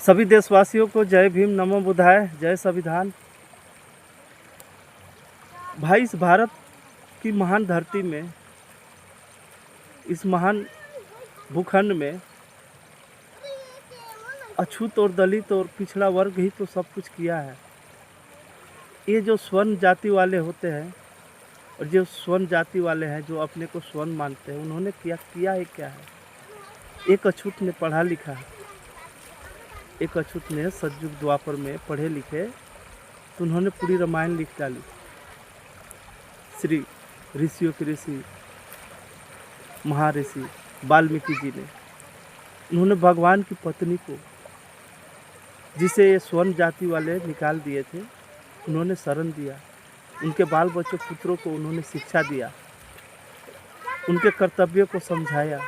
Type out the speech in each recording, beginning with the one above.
सभी देशवासियों को जय भीम, नमो बुद्धाय, जय संविधान। भाई, इस भारत की महान धरती में, इस महान भूखंड में अछूत और दलित और पिछड़ा वर्ग ही तो सब कुछ किया है। ये जो स्वर्ण जाति वाले होते हैं और जो स्वर्ण जाति वाले हैं, जो अपने को स्वर्ण मानते हैं, उन्होंने किया है क्या है। एक अछूत ने पढ़ा लिखा है, एक अछूत ने सतयुग द्वापर में पढ़े लिखे, तो उन्होंने पूरी रामायण लिख डाली। श्री ऋषियों के ऋषि महर्षि वाल्मीकि जी ने, उन्होंने भगवान की पत्नी को, जिसे ये स्वर्ण जाति वाले निकाल दिए थे, उन्होंने शरण दिया। उनके बाल बच्चों पुत्रों को उन्होंने शिक्षा दिया, उनके कर्तव्यों को समझाया,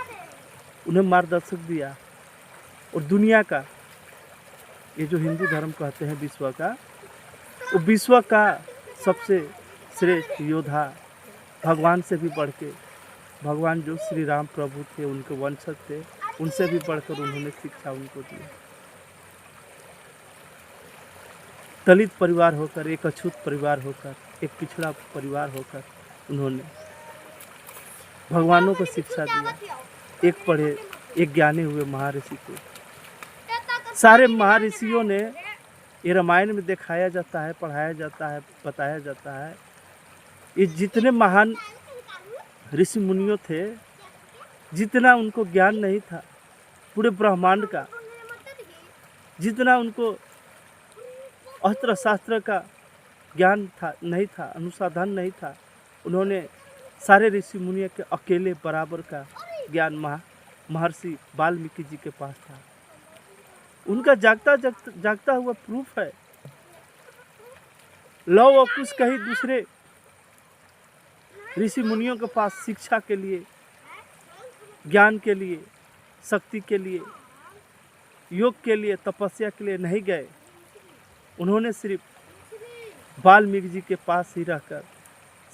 उन्हें मार्गदर्शक दिया। और दुनिया का, ये जो हिंदू धर्म कहते हैं विश्व का, वो विश्व का सबसे श्रेष्ठ योद्धा, भगवान से भी बढ़ के, भगवान जो श्री राम प्रभु थे, उनके वंशज थे, उनसे भी बढ़कर उन्होंने शिक्षा उनको दी। दलित परिवार होकर, एक अछूत परिवार होकर, एक पिछड़ा परिवार होकर, उन्होंने भगवानों को शिक्षा दिया। एक पढ़े, एक ज्ञानी हुए महर्षि को। सारे महर्षियों ने, ये रामायण में दिखाया जाता है, पढ़ाया जाता है, बताया जाता है, ये जितने महान ऋषि मुनियों थे, जितना उनको ज्ञान नहीं था पूरे ब्रह्मांड का, जितना उनको अस्त्र शास्त्र का ज्ञान था नहीं था, अनुसंधान नहीं था, उन्होंने सारे ऋषि मुनियों के अकेले बराबर का ज्ञान महर्षि वाल्मीकि जी के पास था। उनका जागता हुआ प्रूफ है। लव और कुछ कहीं दूसरे ऋषि मुनियों के पास शिक्षा के लिए, ज्ञान के लिए, शक्ति के लिए, योग के लिए, तपस्या के लिए नहीं गए। उन्होंने सिर्फ वाल्मीकि जी के पास ही रहकर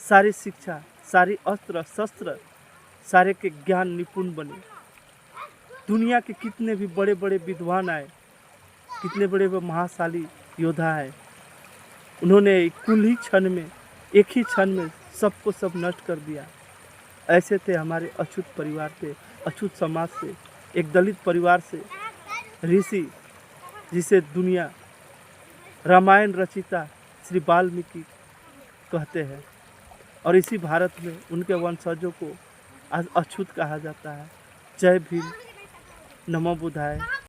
सारी शिक्षा, सारी अस्त्र शस्त्र, सारे के ज्ञान निपुण बने। दुनिया के कितने भी बड़े बड़े विद्वान आए, कितने बड़े बड़े महाशाली योद्धा है, उन्होंने कुल ही क्षण में, एक ही क्षण में सबको सब नष्ट कर दिया। ऐसे थे हमारे अछूत परिवार से, अछूत समाज से, एक दलित परिवार से ऋषि, जिसे दुनिया रामायण रचिता श्री वाल्मीकि कहते हैं। और इसी भारत में उनके वंशजों को आज अछूत कहा जाता है। जय भीम, नमो बुद्धाय।